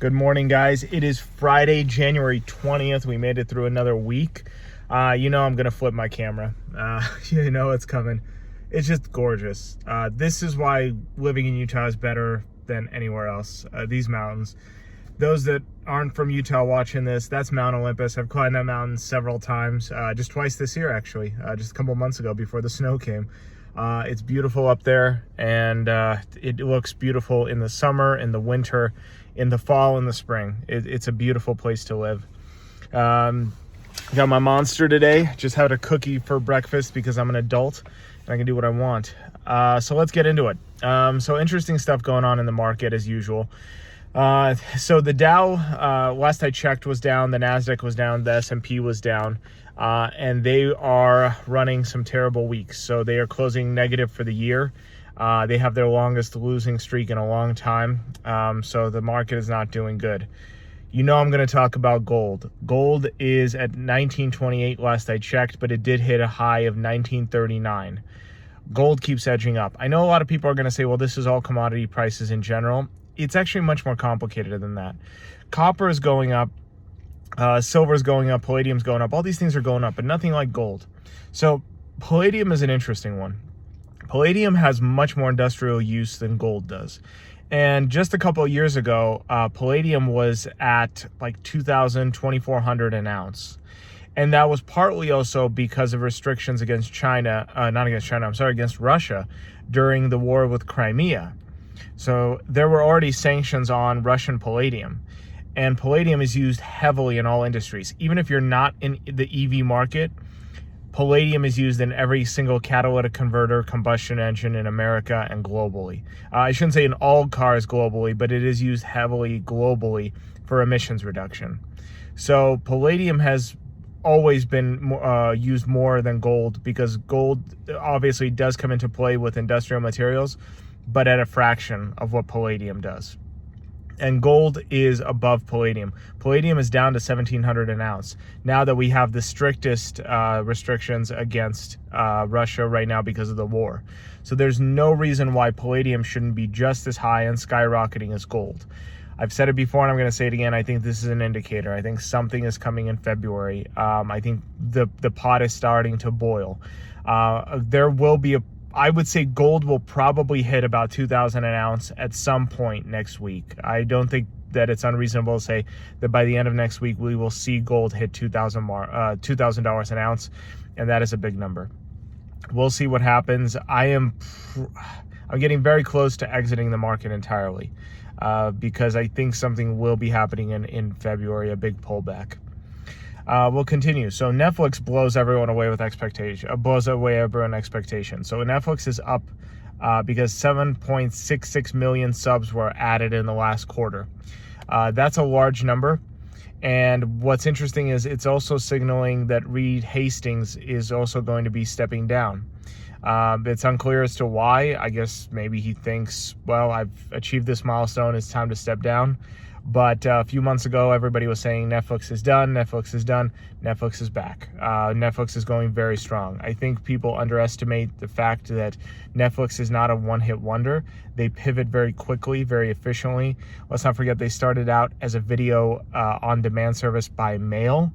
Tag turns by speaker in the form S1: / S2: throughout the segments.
S1: Good morning, guys. It is Friday, January 20th. We made it through another week. I'm going to flip my camera. You know it's coming. It's just gorgeous. This is why living in Utah is better than anywhere else. These mountains. Those that aren't from Utah watching this, that's Mount Olympus. I've climbed that mountain several times, just twice this year, actually, just a couple months ago before the snow came. It's beautiful up there, and it looks beautiful in the summer, in the winter, in the fall, and the spring. It's a beautiful place to live. Got my Monster today. Just had a cookie for breakfast because I'm an adult and I can do what I want. So let's get into it. So interesting stuff going on in the market as usual. So the Dow, last I checked, was down. The NASDAQ was down. The S&P was down. And they are running some terrible weeks. So they are closing negative for the year. They have their longest losing streak in a long time. So the market is not doing good. I'm going to talk about gold. Gold is at 1928 last I checked, but it did hit a high of 1939. Gold keeps edging up. I know a lot of people are going to say, well, this is all commodity prices in general. It's actually much more complicated than that. Copper is going up. Silver is going up. Palladium's going up. All these things are going up, but nothing like gold. So palladium is an interesting one. Palladium has much more industrial use than gold does. And just a couple of years ago, palladium was at like $2,400 an ounce. And that was partly also because of restrictions against China, against Russia during the war with Crimea. So there were already sanctions on Russian palladium. And palladium is used heavily in all industries. Even if you're not in the EV market, palladium is used in every single catalytic converter combustion engine in America and globally. I shouldn't say in all cars globally, but it is used heavily globally for emissions reduction. So palladium has always been used more than gold, because gold obviously does come into play with industrial materials, but at a fraction of what palladium does. And gold is above palladium. Palladium is down to $1,700 an ounce now that we have the strictest restrictions against Russia right now because of the war. So there's no reason why palladium shouldn't be just as high and skyrocketing as gold. I've said it before and I'm going to say it again. I think this is an indicator. I think something is coming in February. I think the pot is starting to boil. There will be I would say gold will probably hit about $2,000 an ounce at some point next week. I don't think that it's unreasonable to say that by the end of next week, we will see gold hit $2,000 an ounce, and that is a big number. We'll see what happens. I'm getting very close to exiting the market entirely because I think something will be happening in February, a big pullback. We'll continue. So Netflix blows everyone away with expectation. So Netflix is up because 7.66 million subs were added in the last quarter. That's a large number. And what's interesting is it's also signaling that Reed Hastings is also going to be stepping down. It's unclear as to why. I guess maybe he thinks, well, I've achieved this milestone. It's time to step down. But a few months ago, everybody was saying Netflix is done, Netflix is done, Netflix is back. Netflix is going very strong. I think people underestimate the fact that Netflix is not a one-hit wonder. They pivot very quickly, very efficiently. Let's not forget they started out as a video on-demand service by mail.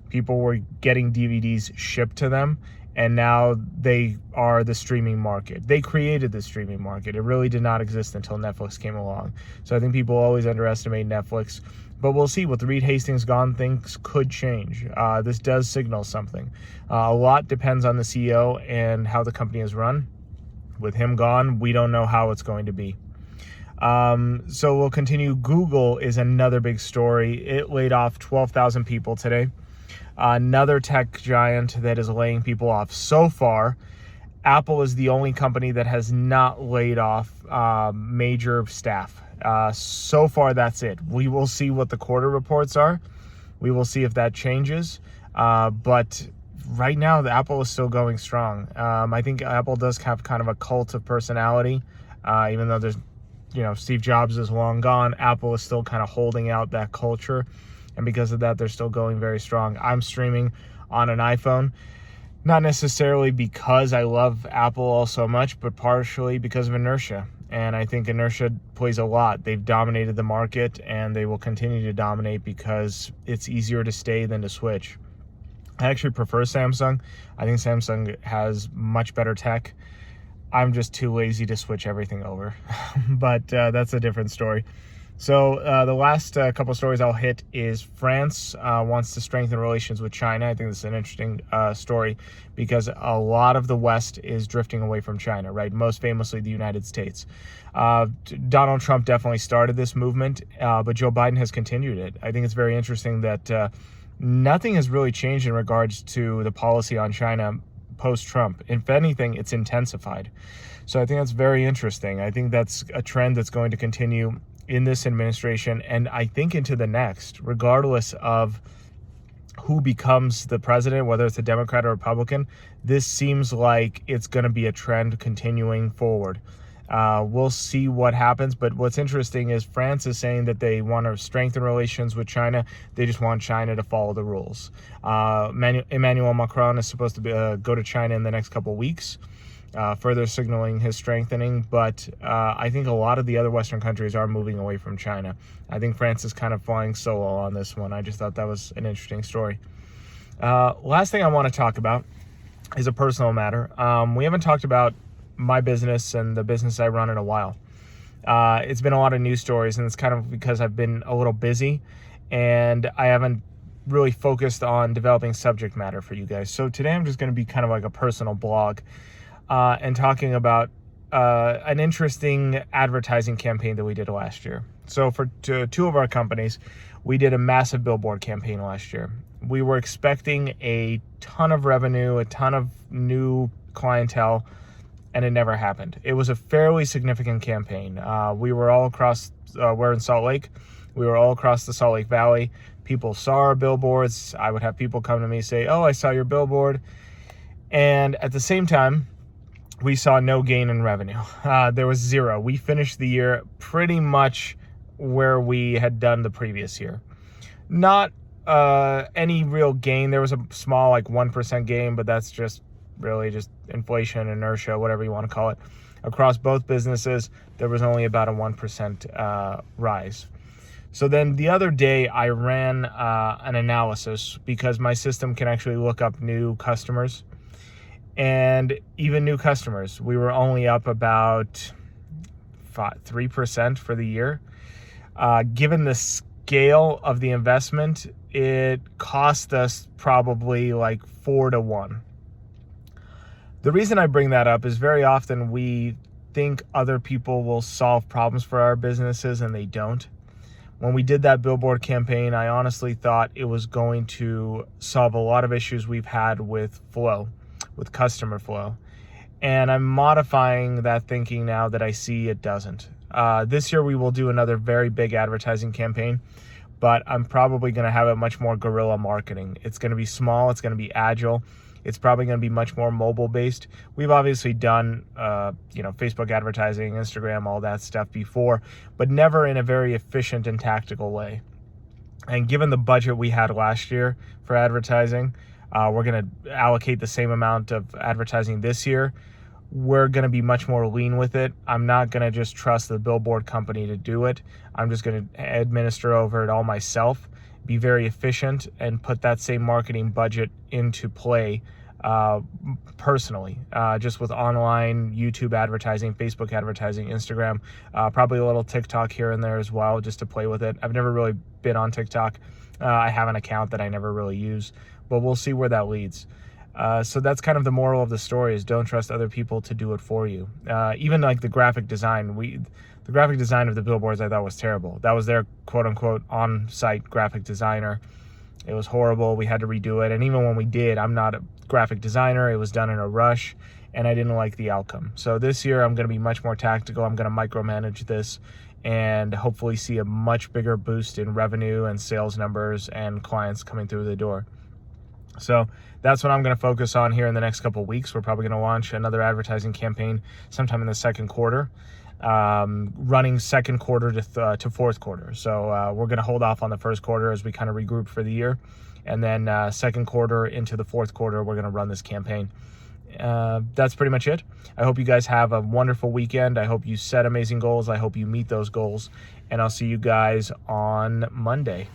S1: People were getting DVDs shipped to them, and now they are the streaming market. They created the streaming market. It really did not exist until Netflix came along. So I think people always underestimate Netflix. But we'll see. With Reed Hastings gone, things could change. This does signal something. A lot depends on the CEO and how the company is run. With him gone, we don't know how it's going to be. So we'll continue. Google is another big story. It laid off 12,000 people today. Another tech giant that is laying people off. So far, Apple is the only company that has not laid off major staff. So far, that's it. We will see what the quarter reports are. We will see if that changes. But right now, the Apple is still going strong. I think Apple does have kind of a cult of personality, even though there's, Steve Jobs is long gone. Apple is still kind of holding out that culture. And because of that, they're still going very strong. I'm streaming on an iPhone, not necessarily because I love Apple all so much, but partially because of inertia. And I think inertia plays a lot. They've dominated the market, and they will continue to dominate because it's easier to stay than to switch. I actually prefer Samsung. I think Samsung has much better tech. I'm just too lazy to switch everything over. But that's a different story. So the last couple stories I'll hit is France wants to strengthen relations with China. I think this is an interesting story because a lot of the West is drifting away from China, right? Most famously, the United States. Donald Trump definitely started this movement, but Joe Biden has continued it. I think it's very interesting that nothing has really changed in regards to the policy on China post-Trump. If anything, it's intensified. So I think that's very interesting. I think that's a trend that's going to continue in this administration, and I think into the next, regardless of who becomes the president, whether it's a Democrat or Republican. This seems like it's going to be a trend continuing forward. We'll see what happens, but what's interesting is France is saying that they want to strengthen relations with China. They just want China to follow the rules. Emmanuel Macron is supposed to go to China in the next couple weeks, further signaling his strengthening. But I think a lot of the other Western countries are moving away from China. I think France is kind of flying solo on this one. I just thought that was an interesting story. Last thing I want to talk about is a personal matter. We haven't talked about my business and the business I run in a while. It's been a lot of news stories, and it's kind of because I've been a little busy and I haven't really focused on developing subject matter for you guys. So today I'm just going to be kind of like a personal blog and talking about an interesting advertising campaign that we did last year. So for two of our companies, we did a massive billboard campaign last year. We were expecting a ton of revenue, a ton of new clientele, and it never happened. It was a fairly significant campaign. We were all across, we're in Salt Lake. We were all across the Salt Lake Valley. People saw our billboards. I would have people come to me say, "Oh, I saw your billboard." And at the same time, we saw no gain in revenue. There was zero. We finished the year pretty much where we had done the previous year. Not any real gain. There was a small, like 1% gain, but that's just really just inflation, inertia, whatever you want to call it. Across both businesses, there was only about a 1% rise. So then the other day I ran an analysis because my system can actually look up new customers. And even new customers, we were only up about 3% for the year. Given the scale of the investment, it cost us probably like 4 to 1. The reason I bring that up is very often we think other people will solve problems for our businesses, and they don't. When we did that billboard campaign, I honestly thought it was going to solve a lot of issues we've had with flow, with customer flow. And I'm modifying that thinking now that I see it doesn't. This year we will do another very big advertising campaign, but I'm probably going to have it much more guerrilla marketing. It's going to be small. It's going to be agile. It's probably going to be much more mobile based. We've obviously done, Facebook advertising, Instagram, all that stuff before, but never in a very efficient and tactical way. And given the budget we had last year for advertising, we're going to allocate the same amount of advertising this year. We're going to be much more lean with it. I'm not going to just trust the billboard company to do it. I'm just going to administer over it all myself, be very efficient, and put that same marketing budget into play personally, just with online, YouTube advertising, Facebook advertising, Instagram, probably a little TikTok here and there as well, just to play with it. I've never really been on TikTok. I have an account that I never really use, but we'll see where that leads. So that's kind of the moral of the story, is don't trust other people to do it for you. Even like the graphic design, the graphic design of the billboards I thought was terrible. That was their quote unquote on-site graphic designer. It was horrible. We had to redo it. And even when we did, I'm not a graphic designer. It was done in a rush and I didn't like the outcome. So this year I'm going to be much more tactical. I'm going to micromanage this and hopefully see a much bigger boost in revenue and sales numbers and clients coming through the door. So that's what I'm going to focus on here in the next couple of weeks. We're probably going to launch another advertising campaign sometime in the second quarter, running second quarter to fourth quarter. So we're going to hold off on the first quarter as we kind of regroup for the year. And then second quarter into the fourth quarter, we're going to run this campaign. that's pretty much it. I hope you guys have a wonderful weekend. I hope you set amazing goals. I hope you meet those goals. And I'll see you guys on Monday.